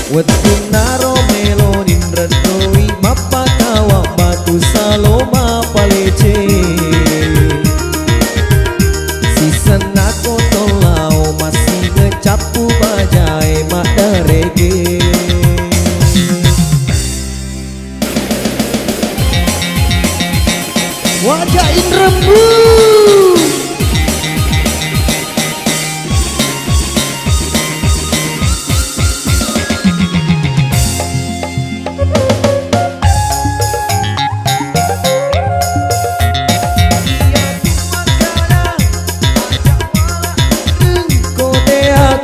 Wetunaro melodin redoi mapa kawa batu saloma palece sisena kotolau masih ngecapu bajai mak rege. Wajahin rembuk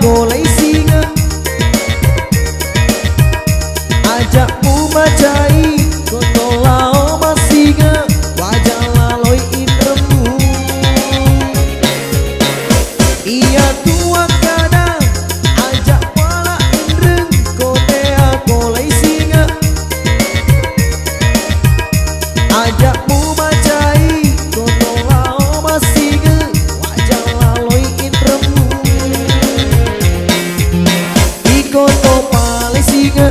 golai singa ajakmu macai kotolau masinga wajah laloi indremu iya tua kada ajak wala indreng kotea golai singa ajakmu macai kotolau masinga wajah laloi indremu ikoto pale singa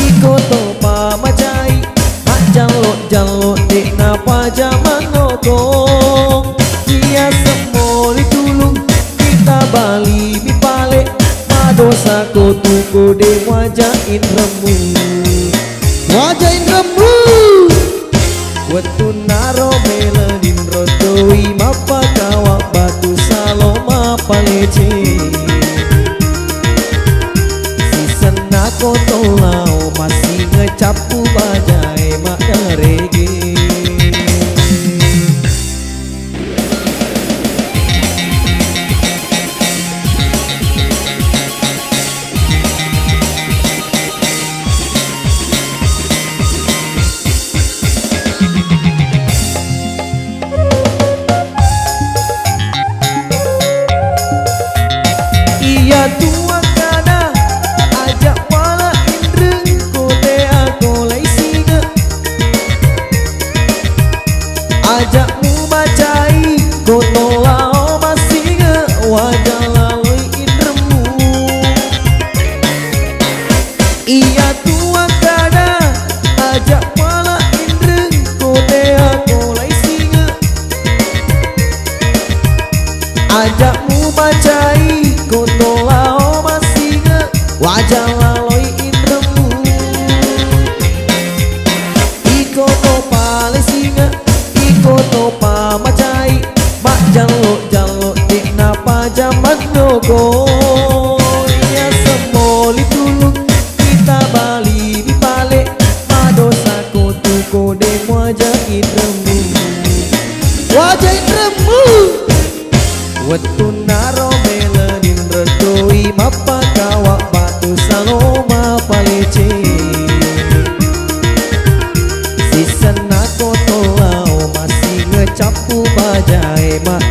ikoto pa macai mak jalok dek napa zaman nokong dia semoli tulung kita bali mi pale madosa ko tuko de wajahin remu wetunaro meledin rodoi mapa kawa batu saloma palece kotolau masih ngecapu bajai mak rege. Iya tua kada ajak ajakmu macai kotolau masinga wajah laloi indremu iya tua kada ajak wala indreng kotea golai singa ajakmu macai kotolau masinga wajah laloi indremu ikoto pale singa ikoto pa macai mak jalok dek napa zaman noko ya semoli tulung kita bali di pale madosa ko tuko dek wajahin remu wetunaro meledin redoi mapa kawa batu saloma palece sisena kotolau masih ngecapu bajai mak